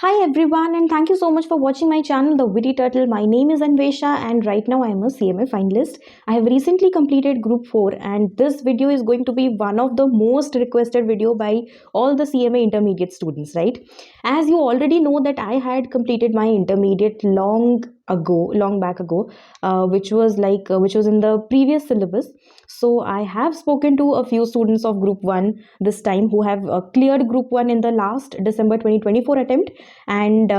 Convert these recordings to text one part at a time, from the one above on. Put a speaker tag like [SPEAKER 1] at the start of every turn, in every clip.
[SPEAKER 1] Hi everyone, and thank you so much for watching my channel The Witty Turtle. My name is Anvesha and right now I am a CMA finalist. I have recently completed group 4 and this video is going to be one of the most requested video by all the CMA intermediate students, right? As you already know that I had completed my intermediate long back ago, which was in the previous syllabus. So I have spoken to a few students of group 1 this time who have cleared group 1 in the last December 2024 attempt, and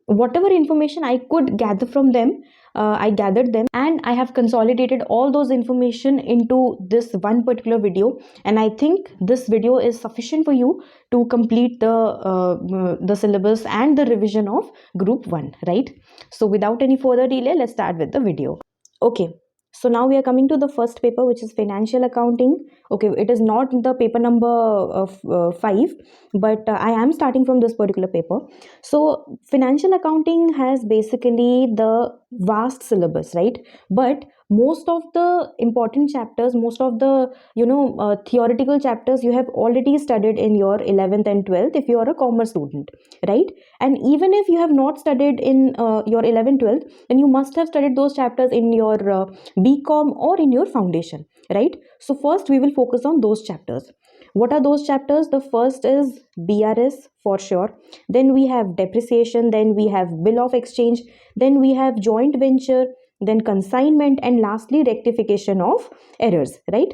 [SPEAKER 1] whatever information I could gather from them, I gathered them and I have consolidated all those information into this one particular video, and I think this video is sufficient for you to complete the syllabus and the revision of group 1, right? So without any further delay, let's start with the video. Okay, so now we are coming to the first paper, which is financial accounting. Okay, it is not the paper number of 5, but I am starting from this particular paper. So financial accounting has basically the vast syllabus, right? But most of the important chapters, most of the theoretical chapters you have already studied in your 11th and 12th if you are a commerce student, right? And even if you have not studied in your 11th 12th, then you must have studied those chapters in your BCom or in your foundation, right? So first we will focus on those chapters. What are those chapters? The first is BRS for sure. Then we have depreciation, then we have bill of exchange, then we have joint venture, then consignment, and lastly rectification of errors, right?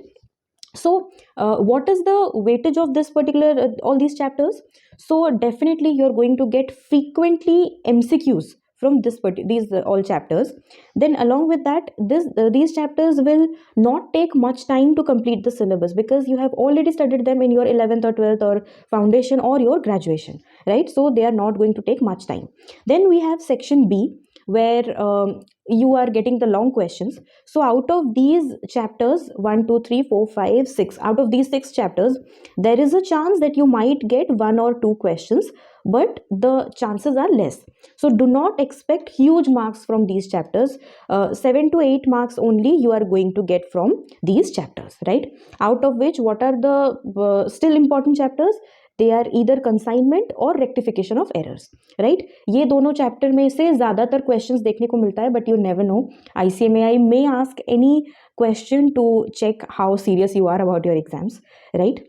[SPEAKER 1] So what is the weightage of this particular all these chapters? So definitely you're going to get frequently MCQs from these all chapters. Then along with that, these chapters will not take much time to complete the syllabus because you have already studied them in your 11th or 12th or foundation or your graduation, right? So they are not going to take much time. Then we have section B, where you are getting the long questions. So out of these chapters 1 2 3 4 5 6, out of these 6 chapters, there is a chance that you might get 1 or 2 questions, but the chances are less. So do not expect huge marks from these chapters. 7 to 8 marks only you are going to get from these chapters, right? Out of which, what are the still important chapters? They are either consignment or rectification of errors, right? ये दोनों chapter में से ज़्यादातर questions देखने को मिलता है, but you never know, ICMAI may ask any question to check how serious you are about your exams, right?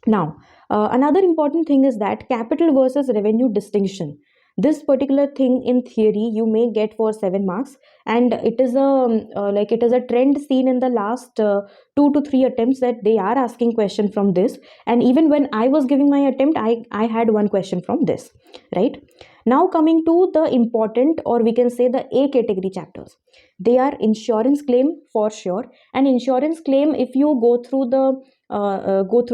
[SPEAKER 1] Now, another important thing is that capital versus revenue distinction. This particular thing in theory you may get for 7 marks, and it is a trend seen in the last 2 to 3 attempts that they are asking question from this. And even when I was giving my attempt, I had one question from this, right? Now coming to the important, or we can say the A category chapters, they are insurance claim for sure. And insurance claim, if you go through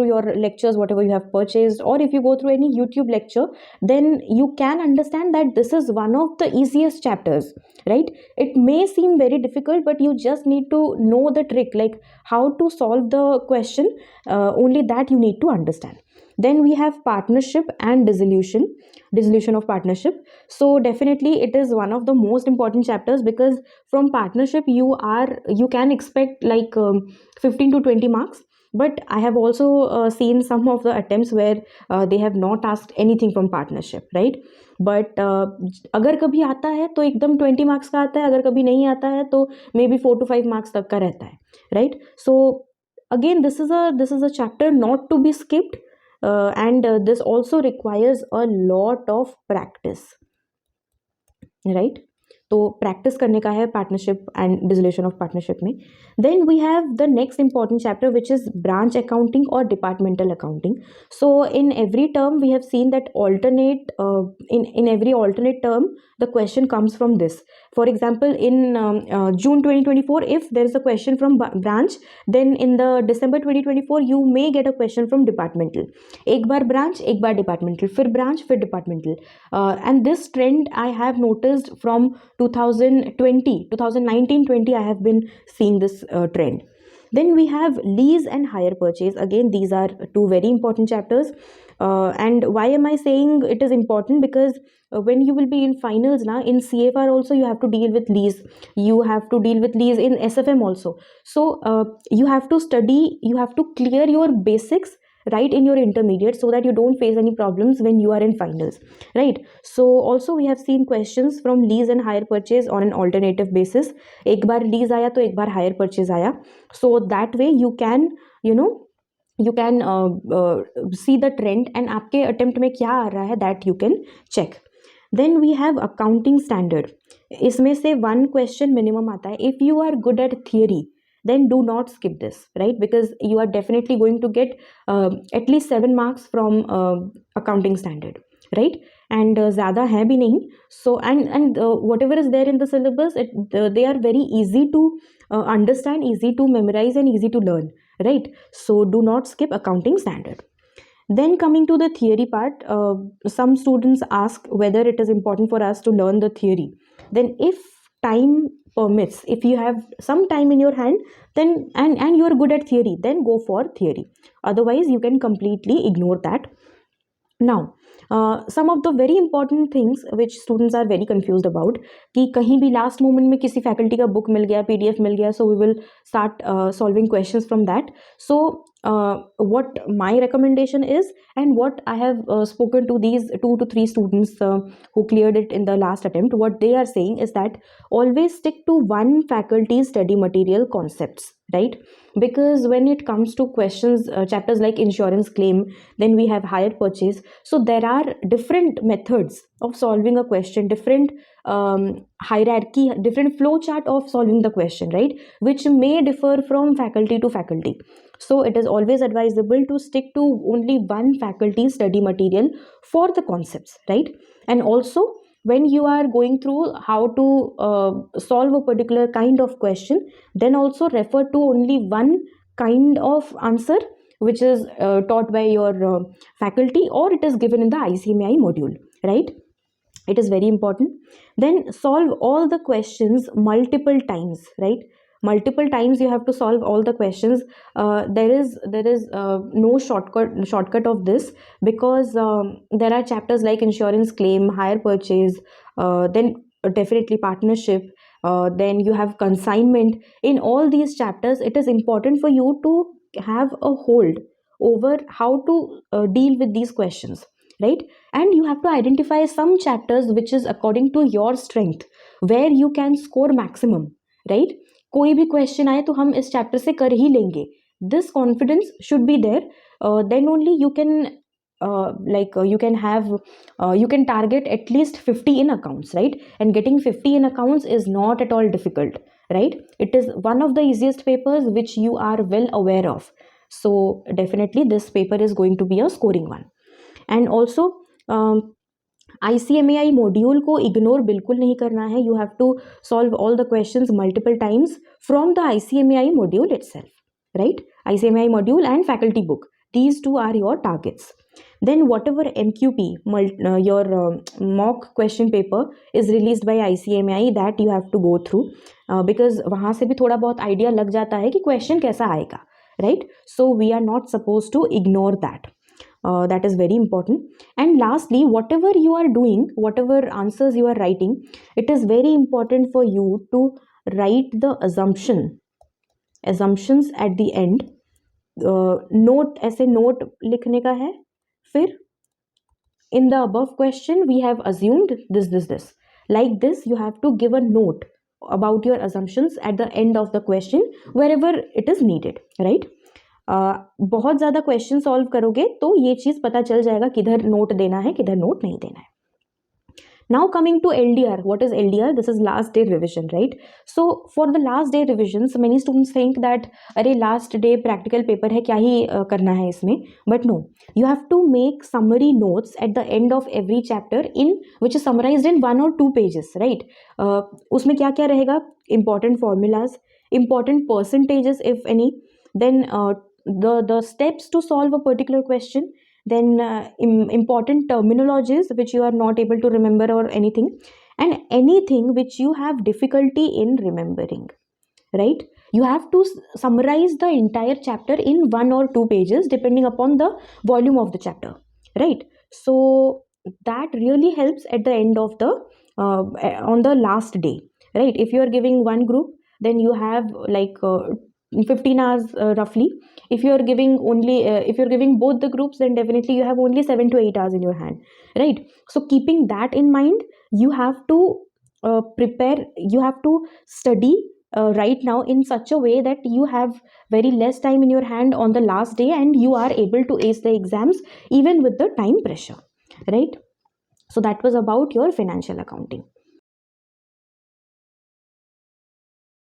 [SPEAKER 1] your lectures, whatever you have purchased, or if you go through any YouTube lecture, then you can understand that this is one of the easiest chapters, right? It may seem very difficult, but you just need to know the trick, like how to solve the question. Only that you need to understand. Then we have partnership and dissolution of partnership. So definitely it is one of the most important chapters, because from partnership you can expect like 15 to 20 marks. But I have also seen some of the attempts where they have not asked anything from partnership, right? But अगर कभी आता है तो एकदम 20 marks का आता है, अगर कभी नहीं आता है तो मे बी 4 to 5 मार्क्स तक का रहता है, right? So again, this is a chapter not to be skipped, and this also requires a lot of practice, right? तो प्रैक्टिस करने का है partnership and dissolution of partnership में. Then we have the next important chapter, which is branch accounting और departmental accounting. So in every term we have seen that alternate in every alternate term the question comes from this. For example, in June 2024, if there is a question from branch, then in the December 2024 you may get a question from departmental. एक बार branch, एक बार departmental, फिर branch, फिर departmental. And this trend I have noticed from 2019-20 I have been seeing this trend. Then we have lease and hire purchase. Again, these are two very important chapters. And why am I saying it is important? Because when you will be in finals now, in CFR also you have to deal with lease. You have to deal with lease in SFM also. So you have to study, you have to clear your basics right in your intermediate, so that you don't face any problems when you are in finals, right? So also we have seen questions from lease and hire purchase on an alternative basis. एक बार lease आया तो एक बार hire purchase आया, so that way you can, you know, you can see the trend and आपके attempt में क्या आ रहा है, that you can check. Then we have accounting standard. इसमें से one question minimum आता है. If you are good at theory, then do not skip this, right? Because you are definitely going to get at least 7 marks from accounting standard, right? And ज़्यादा है भी नहीं. So and whatever is there in the syllabus, they are very easy to understand, easy to memorize, and easy to learn, right? So do not skip accounting standard. Then coming to the theory part, some students ask whether it is important for us to learn the theory. Then if time permits, if you have some time in your hand, then and you are good at theory, then go for theory. Otherwise you can completely ignore that. Now some of the very important things which students are very confused about, कि कहीं भी last moment में किसी faculty का book मिल गया, PDF मिल गया, so we will start solving questions from that. So what my recommendation is, and what I have spoken to these 2 to 3 students who cleared it in the last attempt, what they are saying is that always stick to one faculty's study material concepts, right? Because when it comes to questions, chapters like insurance claim, then we have hire purchase, so there are different methods of solving a question, different hierarchy, different flow chart of solving the question, right? Which may differ from faculty to faculty. So it is always advisable to stick to only one faculty study material for the concepts, right? And also when you are going through how to solve a particular kind of question, then also refer to only one kind of answer which is taught by your faculty, or it is given in the ICMAI module, right? It is very important. Then solve all the questions multiple times, right? Multiple times you have to solve all the questions. There is no shortcut of this, because there are chapters like insurance claim, hire purchase, then definitely partnership, then you have consignment. In all these chapters, it is important for you to have a hold over how to deal with these questions, right? And you have to identify some chapters which is according to your strength, where you can score maximum, right? कोई भी question आए तो हम इस chapter से कर ही लेंगे, this confidence should be there. Then only you can you can target at least 50 in accounts, right? And getting 50 in accounts is not at all difficult, right? It is one of the easiest papers which you are well aware of. So definitely this paper is going to be a scoring one. And also ICMAI module को ignore बिल्कुल नहीं करना है. You have to solve all the questions multiple times from the ICMAI module itself, right? ICMAI module and faculty book, these two are your targets. Then whatever MQP, your mock question paper is released by ICMAI, that you have to go through, because वहाँ से भी थोड़ा बहुत idea लग जाता है कि question कैसा आएगा, right? So we are not supposed to ignore that. That is very important. And lastly, whatever you are doing, whatever answers you are writing, it is very important for you to write the assumptions at the end. Note, ऐसे note लिखने का है. फिर in the above question we have assumed this. Like this you have to give a note about your assumptions at the end of the question wherever it is needed, right? बहुत ज़्यादा question solve करोगे तो ये चीज़ पता चल जाएगा किधर note देना है, किधर नोट नहीं देना है. Now coming to LDR, what is LDR? This is last day revision, right? So for the last day revisions, many students think that अरे last day practical paper है, क्या ही करना है इसमें. But no, you have to make summary notes at the end of every chapter in which is summarized in 1 or 2 pages, right? उसमें क्या क्या रहेगा? Important formulas, important percentages if any, then the steps to solve a particular question, then important terminologies which you are not able to remember or anything, and anything which you have difficulty in remembering, right? You have to summarize the entire chapter in 1 or 2 pages depending upon the volume of the chapter, right? So that really helps at the end of the on the last day, right? If you are giving one group, then you have like 15 hours roughly. If you're giving only if you're giving both the groups, then definitely you have only 7 to 8 hours in your hand, right? So keeping that in mind, you have to prepare, you have to study right now in such a way that you have very less time in your hand on the last day, and you are able to ace the exams even with the time pressure, right? So that was about your financial accounting.